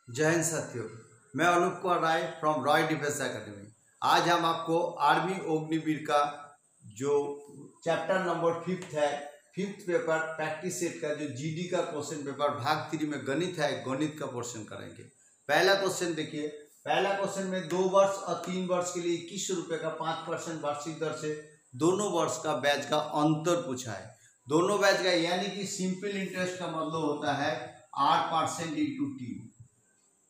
जय हिंद साथियों, मैं Anoop Kumar Rai from Roy defence academy. आज हम आपको आर्मी अग्निवीर का जो चैप्टर नंबर 5 है, 5th पेपर प्रैक्टिस सेट का जो जीडी का क्वेश्चन पेपर भाग 3 में गणित है, गणित का पोर्शन करेंगे। पहला क्वेश्चन देखिए। पहला क्वेश्चन में 2 वर्ष और 3 वर्ष के लिए 21 रुपये का 5% वार्षिक दर से दोनों वर्ष का ब्याज का अंतर पूछा है। दोनों ब्याज का यानी कि सिंपल इंटरेस्ट का मतलब होता है 8% इंटू टी।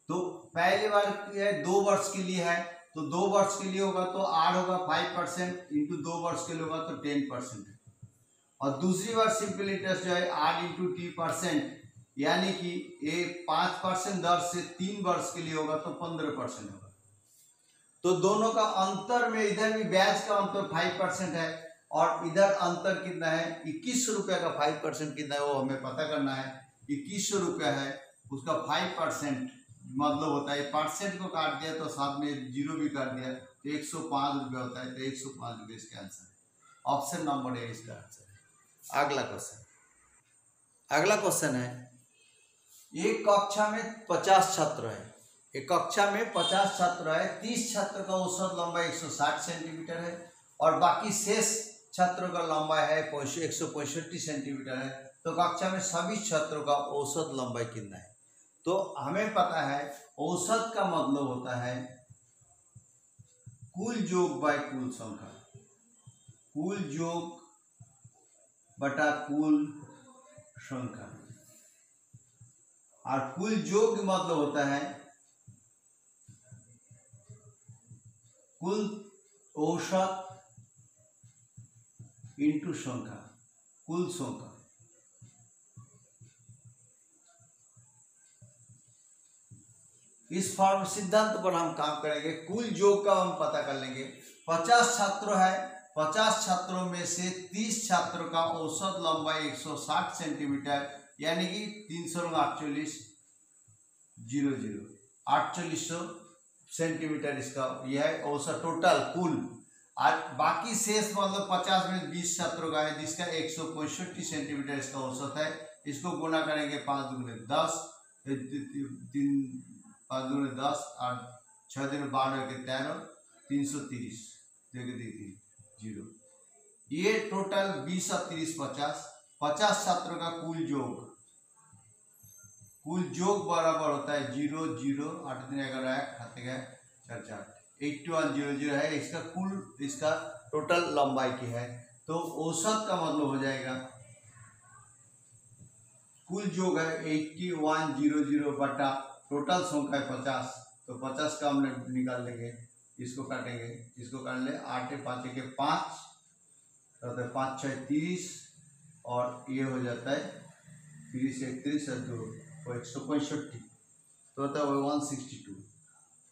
तो पहली बार है 2 वर्ष के लिए है, तो 2 वर्ष के लिए होगा तो 8 होगा 5% इंटू 2 वर्ष के लिए होगा तो 10% है। और दूसरी बार सिंपल इंटरेस्ट जो है 8 इंटू टी परसेंट यानी कि ये 5% दर से 3 वर्ष के लिए होगा तो 15% होगा। तो दोनों का अंतर में इधर भी ब्याज का अंतर 5% है और इधर अंतर कितना है 21 रुपये का 5% कितना है वो हमें पता करना है। 21 रुपये है, उसका 5% मतलब होता है परसेंट को काट दिया तो साथ में जीरो भी काट दिया तो 105 रुपये होता है। तो 105 रुपये इसका आंसर है। ऑप्शन नंबर ए इसका आंसर है। अगला क्वेश्चन है एक कक्षा में 50 छात्र है। एक कक्षा में 50 छात्र है, 30 छात्र का औसत लंबाई 160 सेंटीमीटर है और बाकी शेष छात्रों का लंबाई है 165 सेंटीमीटर है। तो कक्षा में सभी छात्रों का औसत लंबाई कितना है? तो हमें पता है औसत का मतलब होता है कुल योग बाय कुल संख्या, कुल योग बटा कुल संख्या। और कुल योग मतलब होता है कुल औसत इंटू संख्या, कुल संख्या। इस फॉर्म सिद्धांत पर हम काम करेंगे। कुल योग का हम पता कर लेंगे। 50 छात्र है, 50 छात्रों में से 30 छात्रों का औसत लंबाई 160 सेंटीमीटर यानी कि 348 4800 सेंटीमीटर इसका यह है औसत टोटल कुल। और बाकी शेष मतलब 50 में 20 छात्रों का है जिसका 165 सेंटीमीटर इसका औसत है। इसको गुना करेंगे 5 दूनी 10, 5 दूनी 10 और 6 दूनी 12 के 13, 330 0। ये टोटल 20 और 30 50 छात्रों का कुल योग बराबर होता है 0 0 8 3 11 खाते गए 4 4 8100 है। इसका कुल इसका टोटल लंबाई की है। तो औसत का मतलब हो जाएगा कुल योग है 8100 बटा टोटल संख्या है 50। तो 50 का हमने निकाल लेंगे, इसको काटेंगे, इसको काट ले 8 5 के 5 तो 5 6 30 और ये हो जाता है 30 31 और 2 165 तो होता है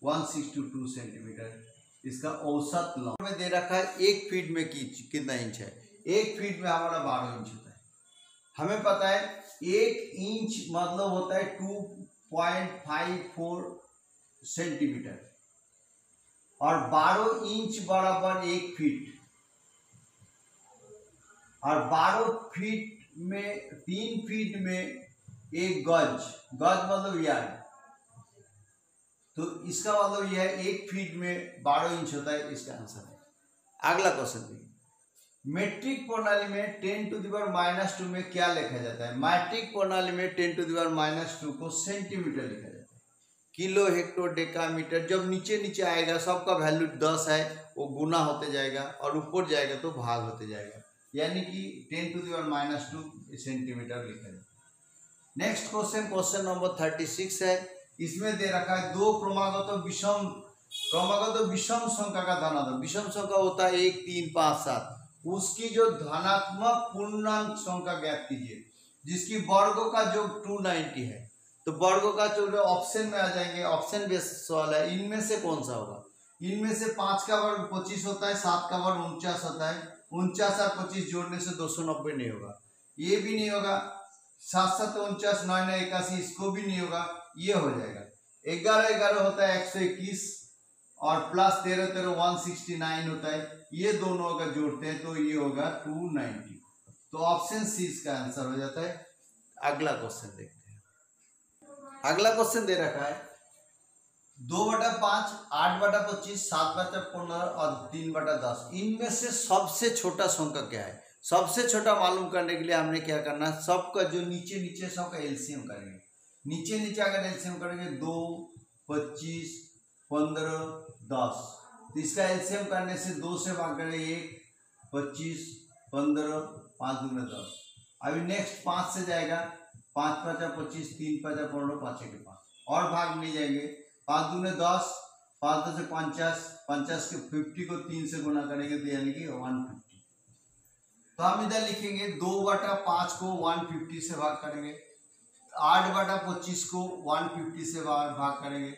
162 सेंटीमीटर इसका औसत लंबाई में दे रखा है। 1 फीट में कितना इंच है? 1 फीट में हमारा 12 इंच होता है। हमें पता है 1 इंच मतलब होता है 2.54 सेंटीमीटर और 12 इंच बराबर 1 फीट और 12 फीट में 3 फीट में 1 गज मतलब यार्ड। तो इसका मतलब यह है 1 फीट में 12 इंच होता है। इसका आंसर है। अगला क्वेश्चन देखिए। मैट्रिक प्रणाली में 10⁻² में क्या लिखा जाता है? मैट्रिक प्रणाली में 10⁻² को सेंटीमीटर लिखा जाता है। किलो हेक्टर डेकामीटर जब नीचे आएगा सबका वैल्यू 10 है वो गुना होते जाएगा और ऊपर जाएगा तो भाग होते जाएगा यानी कि 10⁻² सेंटीमीटर लिखा जाता है। नेक्स्ट क्वेश्चन नंबर 36 है। इसमें दे रखा है 2 क्रमागत विषम संख्या का धनात्मक। विषम संख्या होता है 1 3 5 7, उसकी जो धनात्मक पूर्णांक संख्या ज्ञात कीजिए जिसकी वर्गों का जो 290 है। तो वर्गों का जो ऑप्शन में आ जाएंगे, ऑप्शन बेस्ड सवाल है। इनमें से कौन सा होगा? इनमें से 5 का वर्ग 25 होता है, 7 का वर्ग 49 होता है। 49 और 25 जोड़ने से 290 नहीं होगा, ये भी नहीं होगा। 7 7 49 9 9 81 इसको भी नहीं होगा, ये हो जाएगा। 11 11 होता है 121 और प्लस 13 13 169 होता है। ये दोनों अगर जोड़ते हैं तो ये होगा 290। तो ऑप्शन सी इसका आंसर हो जाता है। अगला क्वेश्चन देखते हैं। अगला क्वेश्चन दे रखा है 2/5, 8/25, 7/15 और 3/10। इनमें से सबसे छोटा संख्या क्या है? सबसे छोटा मालूम करने के लिए हमने क्या करना है, सबका जो नीचे नीचे सबका एलसीएम करेंगे। नीचे नीचे अगर एलसीएम करेंगे 2, 25, 15, 10, तो इसका एलसीएम करने से 2 से भाग करेंगे 1, 25, 15, 5 दूने 10। अभी नेक्स्ट 5 से जाएगा, 5 5 25, 3 5 15, 5 के 5 और भाग नहीं जाएंगे। 5 दूने 10, 5 10 50, 50 के 50 को 3 से गुना करेंगे तो यानी कि 150। तो हम इधर लिखेंगे 2/5 को 150 से भाग करेंगे, 8/25 को 150 से भाग करेंगे,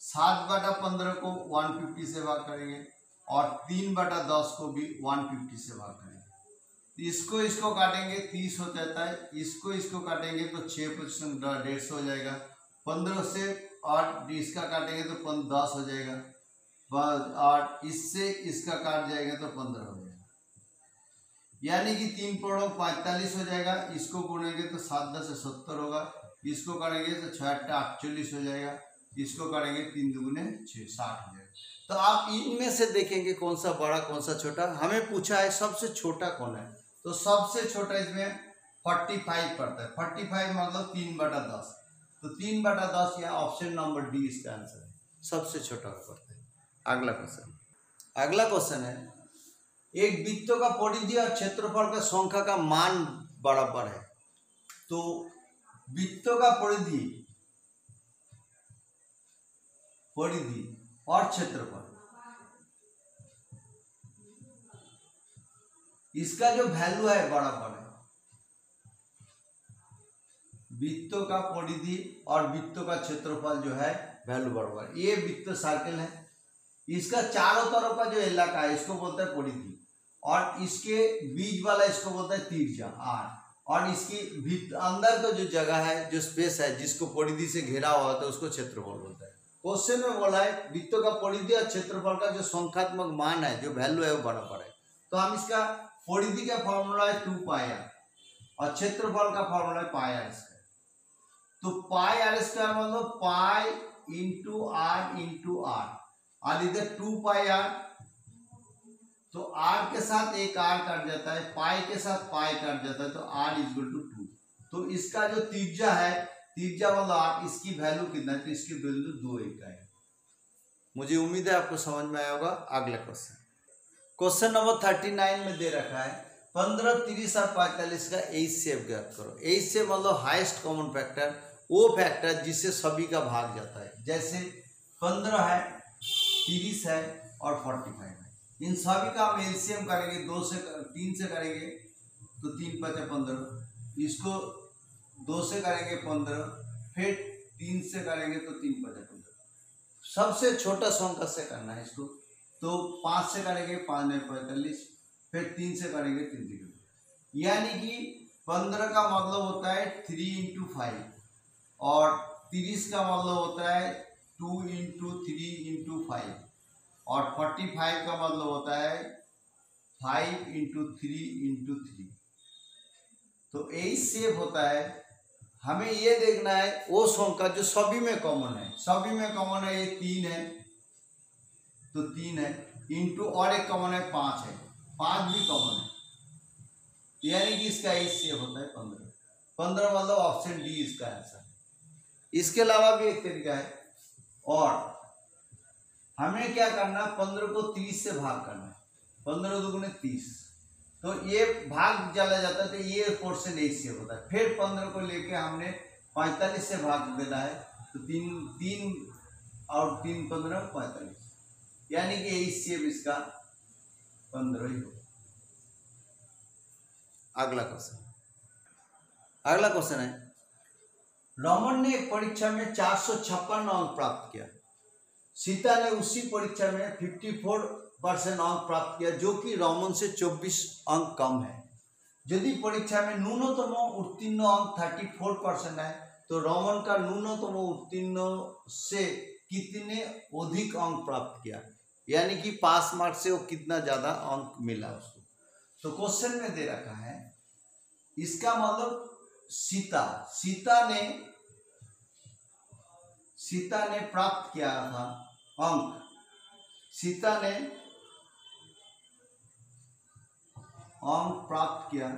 7/15 को 150 से भाग करेंगे और 3/10 को भी 150 से भाग करेंगे। इसको इसको काटेंगे 30 हो जाता है, इसको इसको काटेंगे तो 6% 150 हो जाएगा। 15 से और इसका काटेंगे तो 10 हो जाएगा और इससे इसका काट जाएगा तो 15 हो जाएगा, यानी कि 3 पढ़ो 45 हो जाएगा। इसको गुनेंगे तो 7 10 70 होगा, इसको करेंगे तो 6 8 48 हो जाएगा, इसको करेंगे 3 दूने 6 60 हो जाएगा। तो आप इनमें से देखेंगे कौन सा बड़ा कौन सा छोटा। हमें पूछा है सबसे छोटा कौन है, तो सबसे छोटा इसमें 45 पड़ता है। 45 मतलब 3/10, तो 3/10 या ऑप्शन नंबर डी इसका आंसर है, सबसे छोटा पड़ता है। अगला क्वेश्चन है, एक वृत्त का परिधि और क्षेत्रफल का संख्या का मान बराबर है। तो वृत्त का परिधि और क्षेत्रफल, इसका जो वैल्यू है बराबर है। वृत्त का परिधि और वृत्त का क्षेत्रफल जो है वैल्यू बराबर। ये वृत्त सर्कल है, इसका चारों तरफ का जो इलाका है इसको बोलता है परिधि, और इसके बीच वाला इसको बोलता है त्रिज्या आर, और इसकी अंदर का जो जगह है जो स्पेस है जिसको परिधि से घेरा हुआ होता है उसको क्षेत्रफल बोलता है। क्वेश्चन में बोला है वृत्त का परिधि और क्षेत्रफल का जो संख्यात्मक मान है जो वैल्यू है वो बराबर है। तो हम इसका परिधि का फॉर्मूला है 2πr और क्षेत्रफल का फॉर्मूला है πr²। तो πr² मतलब पाई इंटू r और इधर 2πr, तो r के साथ एक r कट जाता है, पाई के साथ पाई कट जाता है, तो r = 2। तो इसका जो त्रिज्या है, त्रिज्या मतलब r, इसकी वैल्यू कितना है, तो इसकी वैल्यू 2 इकाई है। मुझे उम्मीद है आपको समझ में आया होगा। अगला क्वेश्चन नंबर 39 में दे रखा है 15, 30 और 45 का HCF ज्ञात करो। HCF मतलब हाईएस्ट कॉमन फैक्टर, वो फैक्टर जिससे सभी का भाग जाता है। जैसे 15 है, 30 है और 45 है, इन सभी का हम एलसीएम करेंगे 3 से करेंगे तो 3 5 15, इसको 2 से करेंगे 15, फिर 3 से करेंगे तो 3 5 15। सबसे छोटा संख्या से करना है इसको, तो 5 से करेंगे 5 9 45, फिर 3 से करेंगे 3 3, यानी कि 15 का मतलब होता है 3 × 5 और 30 का मतलब होता है 2 × 3 × 5 और 45 का मतलब होता है 5 × 3 × 3। तो HCF होता है, हमें ये देखना है वो संख्या जो सभी में कॉमन है। सभी में कॉमन है, ये 3 है तो 3 है, इंटू और एक कॉमन है 5 है, 5 भी कॉमन है, यानी कि इसका HCF होता है 15। 15 मतलब ऑप्शन डी इसका आंसर है। इसके अलावा भी एक तरीका है, और हमें क्या करना, 15 को 30 से भाग करना है। 15 दूगुने 30, तो ये भाग चला जाता है, तो ये पोर्शन HCF होता है। फिर 15 को लेके हमने 45 से भाग देना है, तो 3 और 3 15 45, यानी कि HCF इसका 15 ही होगा। अगला क्वेश्चन है, रमन ने एक परीक्षा में 456 अंक प्राप्त किया, सीता ने उसी परीक्षा में 54% अंक प्राप्त किया, जो कि रमन से 24 अंक कम है। यदि परीक्षा में न्यूनतम उत्तीर्ण अंक 34% है, तो रमन का न्यूनतम उत्तीर्ण से कितने अधिक अंक प्राप्त किया, यानी कि पास मार्क से वो कितना ज्यादा अंक मिला उसको। तो क्वेश्चन में दे रखा है, इसका मतलब सीता सीता ने प्राप्त किया था अंक, सीता ने अंक प्राप्त किए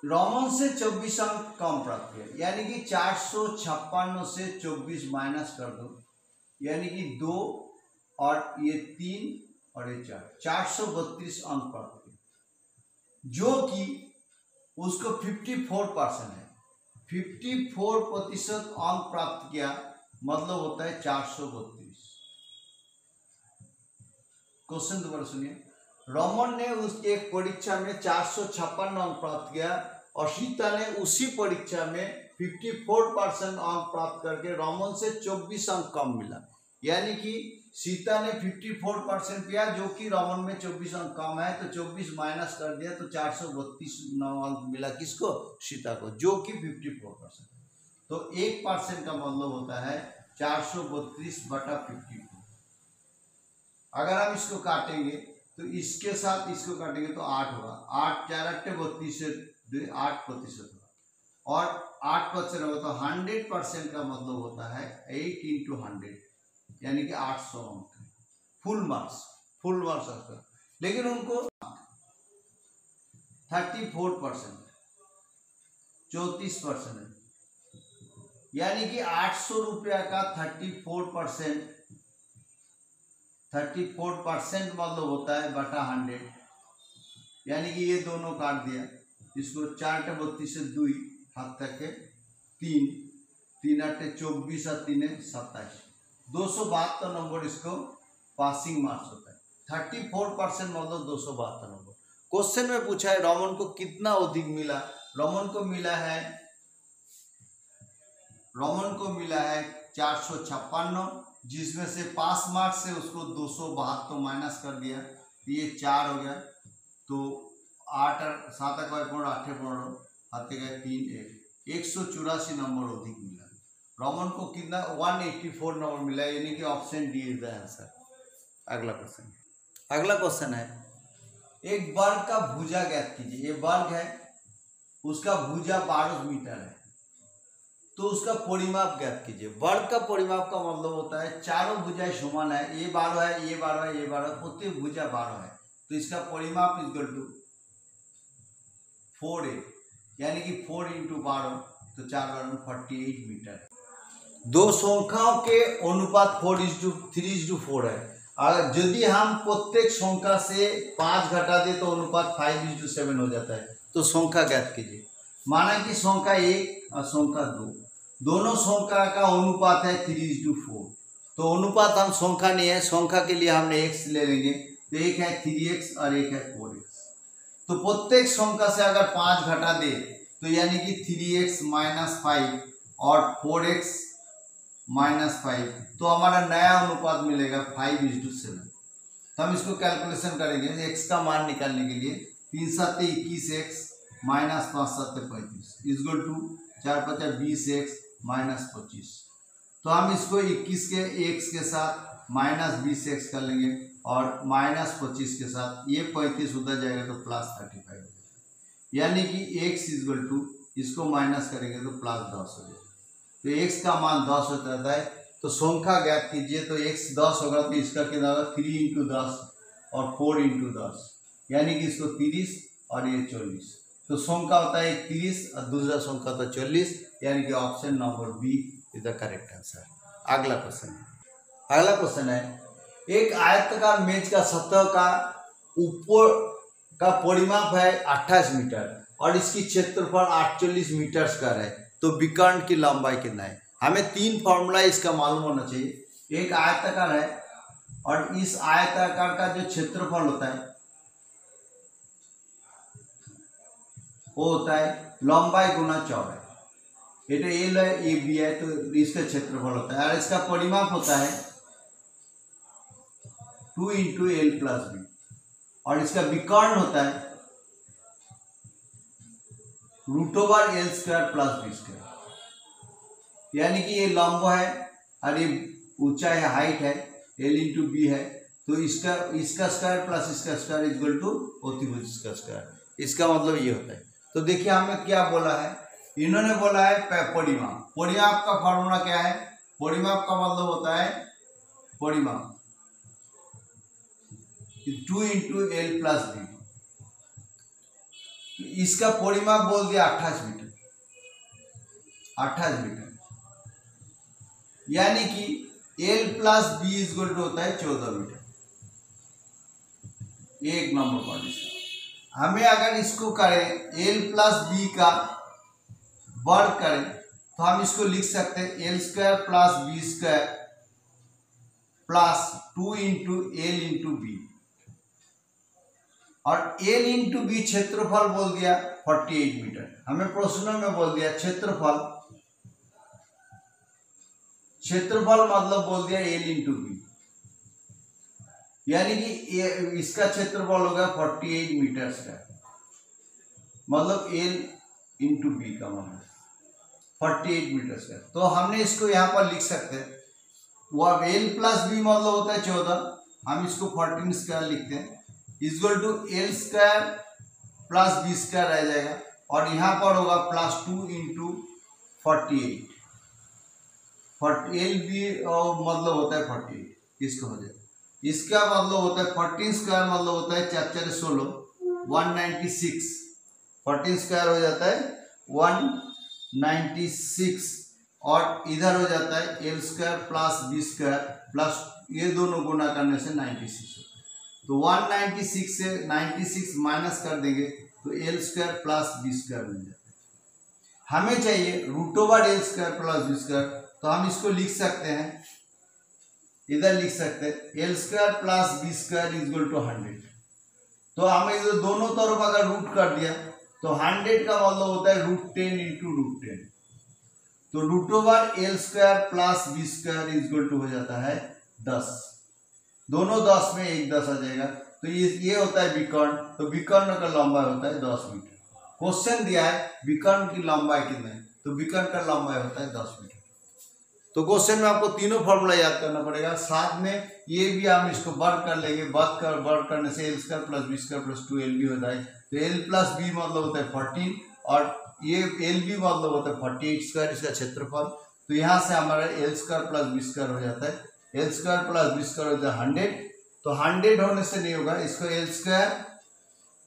रोमन से 24 अंक कम प्राप्त किया, यानी कि 456 से 24 माइनस कर दो, यानी कि 2 और ये 3 और ये 432 अंक प्राप्त किया, जो कि उसको 54% है। 54% अंक प्राप्त किया मतलब होता है 432। क्वेश्चन दोबारा सुनिए। रोमन ने उस एक परीक्षा में 456 अंक प्राप्त किया और सीता ने उसी परीक्षा में 54% अंक प्राप्त करके रोमन से 24 अंक कम मिला, यानी कि सीता ने 54% किया जो कि रोमन में 24 अंक कम है, तो 24 माइनस कर दिया तो 432 अंक मिला किसको? सीता को, जो कि 54%। तो 1% का मतलब होता है 432/54। अगर हम इसको काटेंगे तो इसके साथ इसको काटेंगे तो 8 होगा, 8 4 8 32 से 8% होगा, और 8% होगा तो 100% का मतलब होता है 8 × 100, यानी कि 800 अंक, फुल मार्क्स आता। लेकिन उनको 34%, 34%, यानी कि 800 रुपया का 34% मतलब होता है बटा 100, यानी कि ये दोनों काट दिया, इसको 4 × 32 से 2 हाथ तक के 3 3 8 24 और 3 27, 272 नंबर इसको पासिंग मार्क्स होता है। 34% मतलब 272 नंबर। क्वेश्चन में पूछा है रोमन को कितना अधिक मिला? रोमन को मिला है 456, जिसमें से पास मार्क्स से उसको 272 माइनस कर दिया, ये 4 हो गया, तो 8 और 7 8 15 हाथे गए 3 1 184 नंबर अधिक मिला। रोमन को कितना 184 नंबर मिला, यानी कि option D is the answer. अगला क्वेश्चन है, एक वर्ग का भुजा ज्ञात कीजिए। ये वर्ग है, उसका भुजा 12 मीटर है, तो उसका परिमाप ज्ञात कीजिए। वर्ग का परिमाप का मतलब होता है चारों भुजाएं समान है, ये 12 है, ये 12 है, ये 12, प्रत्येक भुजा 12 है, तो इसका परिमाप इक्वल टू 4a, यानी कि 4 × 12 तो 4 × 48 मीटर है। दो संख्याओं के अनुपात 4:3:4 है। और यदि हम प्रत्येक संख्या से 5 घटा दे तो अनुपात 5:7 हो जाता है। तो संख्या ज्ञात कीजिए। माना कि संख्या 1 और संख्या 2, दोनों संख्या का अनुपात है 3:4। तो अनुपात हम संख्या नहीं है, संख्या के लिए हमने x ले लेंगे, तो एक है 3x और एक है 4x। तो प्रत्येक संख्या से अगर 5 घटा दे तो यानी कि 3x - 5 और 4x - 5, तो हमारा नया अनुपात मिलेगा 5:7। तो हम इसको कैलकुलेशन करेंगे x का मान निकालने के लिए। 3 7 21x - 5 7 35 इक्वल टू 4 5 20x - 25। तो हम इसको 21 के x के साथ -20x कर लेंगे और -25 के साथ ये 35 उधर जाएगा तो +35 हो जाएगा, यानी कि x इक्वल टू इसको माइनस करेंगे तो +10 हो जाएगा। तो x का मान 10 हो जाता है। तो संख्या ज्ञात कीजिए, तो x 10 होगा तो इसका कितना होगा 3 × 10 और 4 × 10, यानी कि इसको 30 और ये 40। तो संख्या होता है 30 और दूसरा संख्या होता है 40, यानी कि option number B is the correct answer. अगला क्वेश्चन है, एक आयताकार मेज का सतह का ऊपर का परिमाप है 28 मीटर और इसकी क्षेत्रफल 48 मीटर स्क्वायर है, तो विकर्ण की लंबाई कितना है? हमें 3 फॉर्मूला इसका मालूम होना चाहिए। एक आयताकार है और इस आयताकार का जो क्षेत्रफल होता है वो होता है लंबाई गुना चौड़ाई। ये तो एल है, ये बी है, तो इसका क्षेत्रफल होता है, और इसका परिमाप होता है 2 × L + B, और इसका विकर्ण होता है √L² + B², यानी कि ये लंब है और ये ऊंचाई है, हाइट है, L × B है, तो इसका स्क्वायर प्लस इसका स्क्वायर इक्वल टू अतिभुज का स्क्वायर। इसका मतलब ये होता है। तो देखिए हमें क्या बोला है, इन्होंने बोला है परिमाप। परिमाप का फॉर्मूला क्या है? परिमाप का मतलब होता है परिमाप 2 × L + B। तो इसका परिमाप बोल दिया 28 मीटर, 28 मीटर, यानी कि L + B = होता है 14 मीटर। एक नंबर पॉइंट इसका। हमें अगर इसको करें L + B का वर्ग करें तो हम इसको लिख सकते हैं L² + B² + 2 × L × B, और L × B क्षेत्रफल बोल दिया 48 मीटर। हमें प्रश्नों में बोल दिया क्षेत्रफल मतलब बोल दिया L × B, यानी कि इसका क्षेत्रफल होगा 48 मीटर का, मतलब L × B का मतलब 48 मीटर का। तो हमने इसको यहाँ पर लिख सकते हैं, वह L + B मतलब होता है 14, हम इसको 14² लिखते हैं, = L² + B² रह जाएगा, और यहाँ पर होगा +2 × 48। LB मतलब होता है 48, इसको हो जाएगा। इसका मतलब होता है 14² मतलब होता है 4 × 16 196, 14² हो जाता है 196, और इधर हो जाता है L² + B² प्लस ये दोनों गुना करने से 96 होता है। तो 196 से 96 माइनस कर देंगे तो L² + B² मिल जाता है। हमें चाहिए √L² + B², तो हम इसको लिख सकते हैं, इधर लिख सकते हैं L² + B² = 100। तो हमें इधर दोनों तरफ अगर रूट कर दिया तो 100 का मतलब होता है √10 × √10, तो √L² + B² हो जाता है 10। दोनों 10 में एक 10 आ जाएगा, तो ये होता है विकर्ण। तो विकर्ण का लंबाई होता है 10 मीटर। क्वेश्चन दिया है विकर्ण की लंबाई कितनी है, तो विकर्ण का लंबाई होता है 10 मीटर। तो क्वेश्चन में आपको तीनों फॉर्मूला याद करना पड़ेगा, साथ में ये भी हम इसको वर्ग कर लेंगे। वर्ग करने से L² + B² + 2LB होता है। तो L + B मतलब होता है 14, और ये LB मतलब होता है 48², इसका क्षेत्रफल। तो यहाँ से हमारा L² + B² हो जाता है, L² + B² होता है 100। तो 100 होने से नहीं होगा, इसको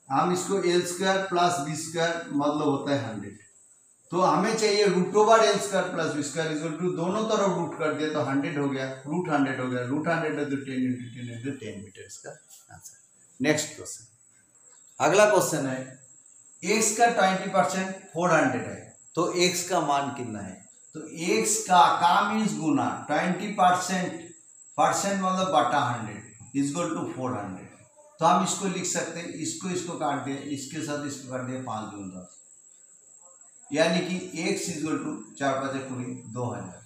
हम इसको L² + B² मतलब होता है 100। तो हमें चाहिए √L² + B² दोनों तरफ रूट कर दिया तो 100 हो गया, √100 हो गया, √100 तो 10 × 10 × 10 मीटर इसका आंसर। नेक्स्ट क्वेश्चन, अगला क्वेश्चन है x का 20% 400 है, तो x का मान कितना है? तो x का मीन्स गुना 20% मतलब बटा 100 = 400। तो हम इसको लिख सकते हैं, इसको काट दिए, इसके साथ इसको काट दिया 5 × 10, यानी कि x = 4 × 5 = 2000।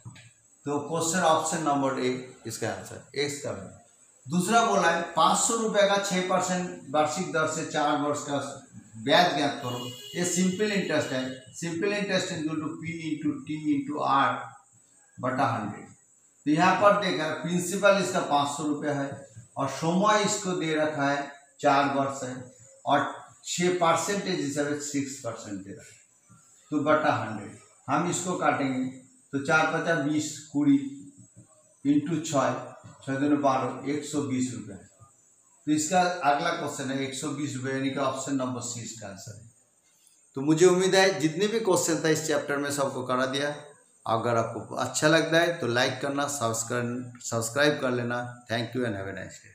तो क्वेश्चन ऑप्शन नंबर ए इसका आंसर x का है। दूसरा बोला है 500 रुपए का 6% वार्षिक दर से 4 वर्ष का ब्याज ज्ञात करो। ये सिंपल इंटरेस्ट है। Simple interest = P × T × R बटा 100। तो यहाँ पर देखा प्रिंसिपल इसका 500 रुपये है, और समय इसको दे रखा है 4 वर्ष है, और 6% हिसाब से 6% दे रखा है, तो बटा 100। हम इसको काटेंगे तो 4 × 5 = 20, 20 × 6 6 × 12 120 रुपये। तो इसका अगला क्वेश्चन है 120 रुपये, यानी कि ऑप्शन नंबर सी इसका आंसर है। तो मुझे उम्मीद है जितने भी क्वेश्चन था इस चैप्टर में सबको करा दिया। अगर आपको अच्छा लगता है तो लाइक करना, सब्सक्राइब कर लेना। Thank you and have a nice day.